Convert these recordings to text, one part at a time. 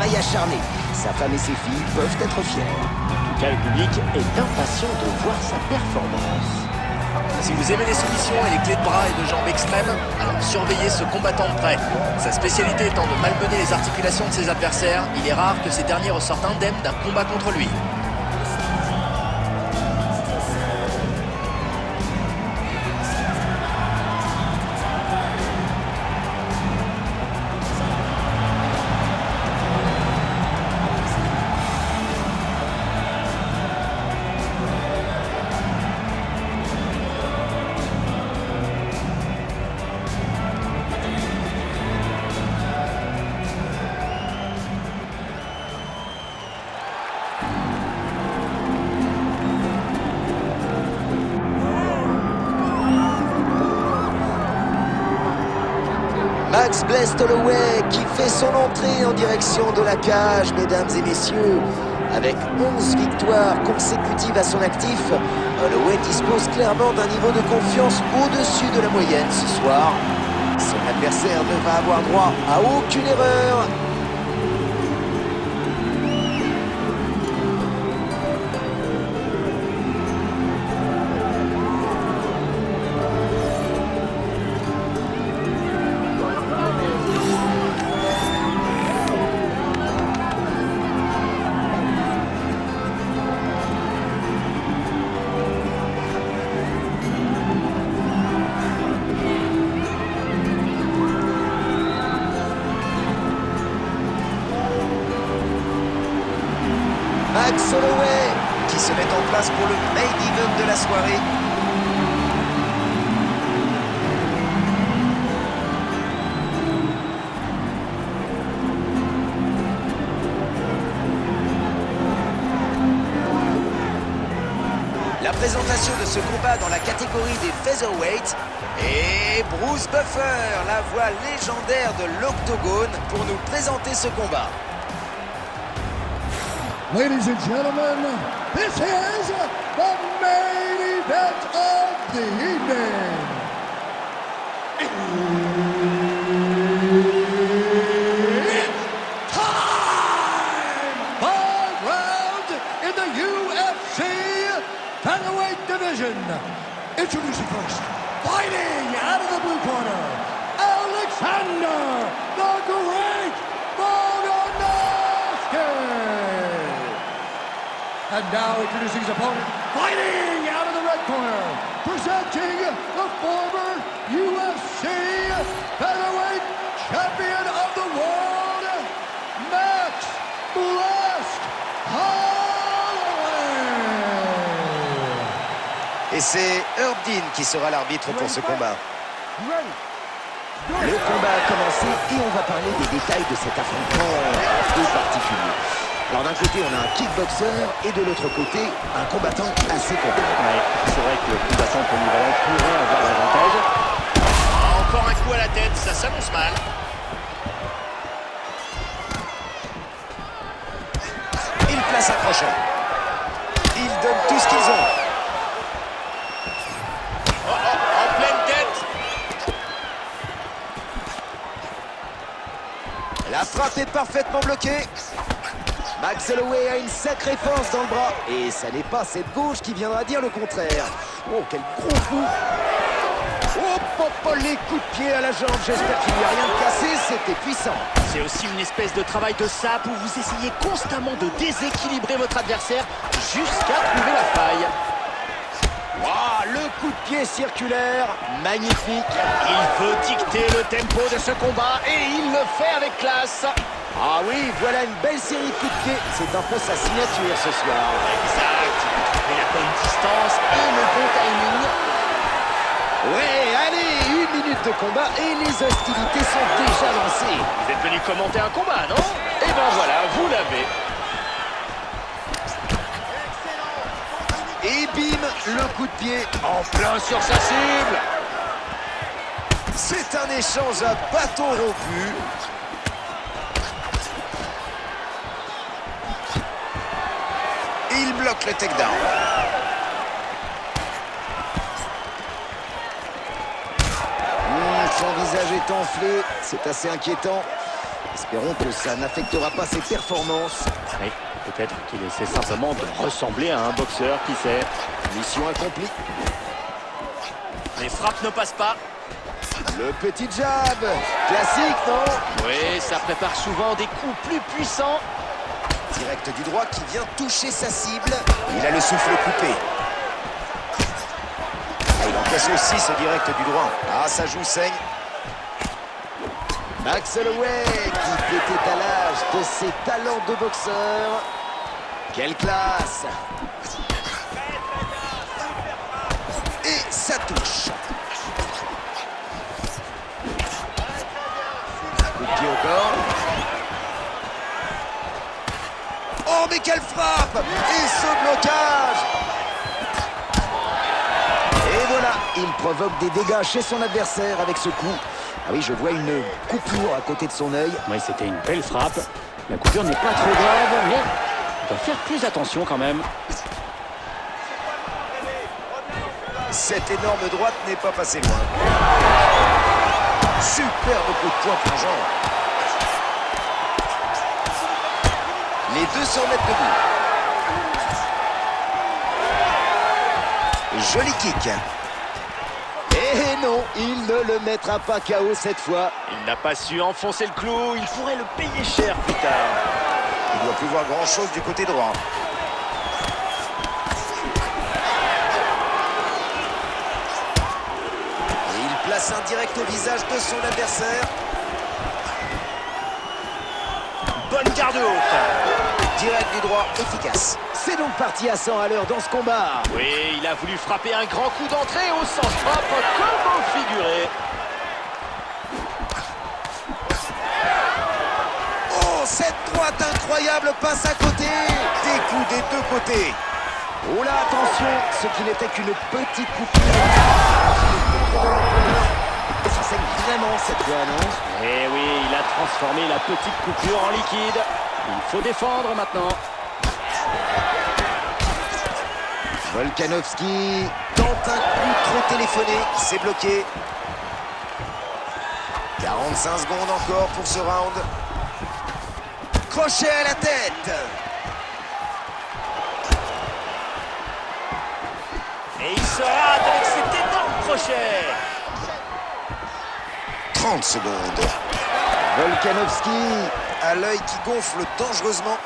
travail acharné. Sa femme et ses filles peuvent être fiers. En tout cas, le public est impatient de voir sa performance. Si vous aimez les soumissions et les clés de bras et de jambes extrêmes, alors surveillez ce combattant de près. Sa spécialité étant de malmener les articulations de ses adversaires, il est rare que ces derniers ressortent indemnes d'un combat contre lui. Max Bless Holloway qui fait son entrée en direction de la cage, mesdames et messieurs. Avec 11 victoires consécutives à son actif, Holloway dispose clairement d'un niveau de confiance au-dessus de la moyenne ce soir. Son adversaire ne va avoir droit à aucune erreur. Max Holloway qui se met en place pour le main event de la soirée. La présentation de ce combat dans la catégorie des featherweights et Bruce Buffer, la voix légendaire de l'Octogone, pour nous présenter ce combat. Ladies and gentlemen, this is the main event of the evening. It's time! 5 rounds in the UFC featherweight division. Introducing first, fighting out of the blue corner, Alexander the Great Volkanovski. And now introducing his opponent, fighting out of the red corner, presenting the former UFC featherweight champion of the world, Max Blessed Holloway. Et c'est Herb Dean qui sera l'arbitre pour ce combat. Le combat a commencé et on va parler des détails de cet affrontement un peu particulier. Alors d'un côté on a un kickboxer et de l'autre côté un combattant assez complet. Ouais, c'est vrai que le combattant polyvalent pourrait avoir l'avantage. Encore un coup à la tête, ça s'annonce mal. Il place un crochet. Ils donnent tout ce qu'ils ont. En pleine tête. La frappe est parfaitement bloquée. Max Holloway a une sacrée force dans le bras. Et ça n'est pas cette gauche qui viendra dire le contraire. Oh, quel gros coup. Oh, les coups de pied à la jambe. J'espère qu'il n'y a rien de cassé. C'était puissant. C'est aussi une espèce de travail de sape où vous essayez constamment de déséquilibrer votre adversaire jusqu'à trouver la faille. Wow, le coup de pied circulaire. Magnifique. Il veut dicter le tempo de ce combat et il le fait avec classe. Ah oui, voilà une belle série de coups de pied. C'est un peu sa signature ce soir. Exact, il a trouvé la bonne distance et le bon timing. Ouais, allez, 1 minute de combat et les hostilités sont déjà lancées. Vous êtes venu commenter un combat, non? Et ben voilà, vous l'avez. Et bim, le coup de pied En plein sur sa cible. C'est un échange à bâton rompu. Il bloque le takedown. Son visage est enflé, c'est assez inquiétant. Espérons que ça n'affectera pas ses performances. Oui, peut-être qu'il essaie simplement de ressembler à un boxeur, qui sait. Mission accomplie. Les frappes ne passent pas. Le petit jab. Classique, non? Oui, ça prépare souvent des coups plus puissants. Direct du droit qui vient toucher sa cible. Il a le souffle coupé. Il encaisse aussi ce direct du droit. Ah, ça joue saigne. Max Holloway qui fait étalage de ses talents de boxeur. Quelle classe! Et ça touche. Coup de pied au corps. Oh, mais quelle frappe! Et ce blocage! Et voilà, il provoque des dégâts chez son adversaire avec ce coup. Ah oui, je vois une coupure à côté de son œil. Oui, c'était une belle frappe. La coupure n'est pas trop grave, mais il doit faire plus attention quand même. Cette énorme droite n'est pas passée loin. Superbe coup de poing plongeant. Les deux se remettent debout. Joli kick. Et non, il ne le mettra pas KO cette fois. Il n'a pas su enfoncer le clou. Il pourrait le payer cher plus tard. Il ne doit plus voir grand-chose du côté droit. Et il place un direct au visage de son adversaire. Bonne garde haute. Direct du droit, efficace. C'est donc parti à 100 à l'heure dans ce combat. Oui, il a voulu frapper un grand coup d'entrée au sens propre, comme au figuré. Oh, cette droite incroyable passe à côté. Des coups des deux côtés. Oh là, attention, ce qui n'était qu'une petite coupure. Ça saigne vraiment cette fois, non? Eh oui, il a transformé la petite coupure en liquide. Il faut défendre maintenant. Volkanovski tente un coup trop téléphoné, c'est bloqué. 45 secondes encore pour ce round. Crochet à la tête. Et il se rate avec cet énorme crochet. 30 secondes. Volkanovski à l'œil qui gonfle dangereusement.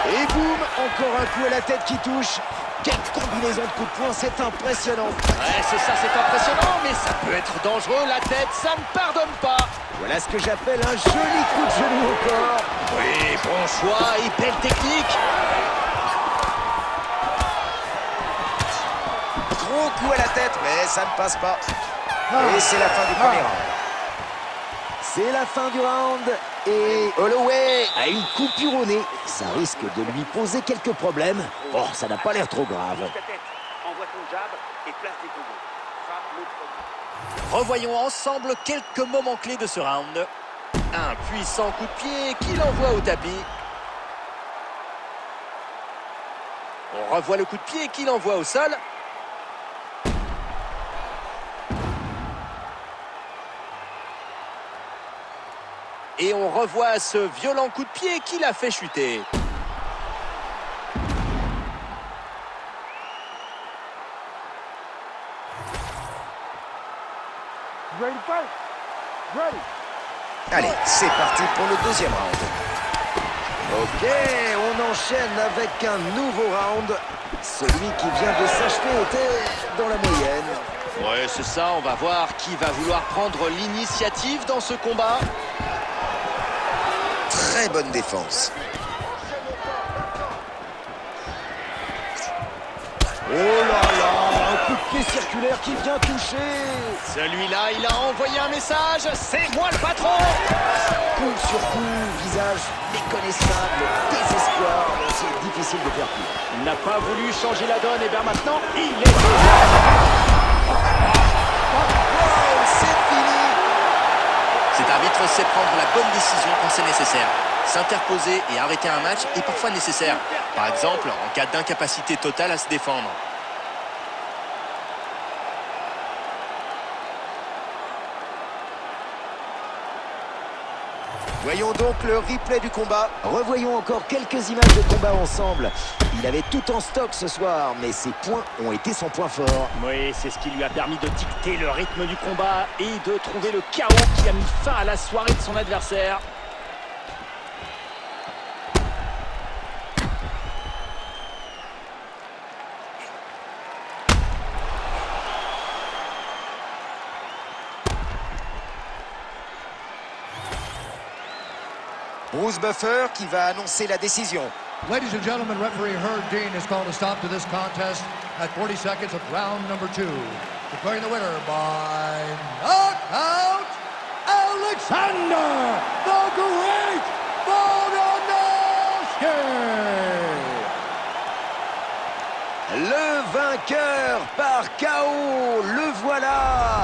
Et boum, encore un coup à la tête qui touche. Quelle combinaison de coups de poing, c'est impressionnant. Ouais, c'est ça, c'est impressionnant, mais ça peut être dangereux. La tête, ça ne pardonne pas. Voilà ce que j'appelle un joli coup de genou au corps. Oui, bon choix et belle technique. Gros coup à la tête, mais ça ne passe pas. Et c'est la fin du premier round. C'est la fin du round. Et Holloway a une coupure au nez. Ça risque de lui poser quelques problèmes. Bon, ça n'a pas l'air trop grave. Envoie ton jab et place tes combos. Revoyons ensemble quelques moments clés de ce round. Un puissant coup de pied qu'il envoie au tapis. On revoit le coup de pied qu'il envoie au sol. Et on revoit ce violent coup de pied qu'il a fait chuter. Allez, c'est parti pour le deuxième round. Ok, on enchaîne avec un nouveau round. Celui qui vient de s'achever était dans la moyenne. Ouais, c'est ça, on va voir qui va vouloir prendre l'initiative dans ce combat. Très bonne défense. Oh là là, un coup de pied circulaire qui vient toucher. Celui-là, il a envoyé un message. C'est moi le patron. Coup sur coup, visage méconnaissable, désespoir. C'est difficile de faire pire. Il n'a pas voulu changer la donne, et bien maintenant, il est... Oh, c'est fini. Cet arbitre sait prendre la bonne décision quand c'est nécessaire. S'interposer et arrêter un match est parfois nécessaire. Par exemple, en cas d'incapacité totale à se défendre. Voyons donc le replay du combat. Revoyons encore quelques images de combat ensemble. Il avait tout en stock ce soir, mais ses points ont été son point fort. Oui, c'est ce qui lui a permis de dicter le rythme du combat et de trouver le chaos qui a mis fin à la soirée de son adversaire. Bruce Buffer qui va annoncer la décision. Ladies and gentlemen, referee Herb Dean has called a stop to this contest at 40 seconds of round number 2. Declaring the winner by knockout, Alexander the Great Volkanovski! Le vainqueur par KO, le voilà!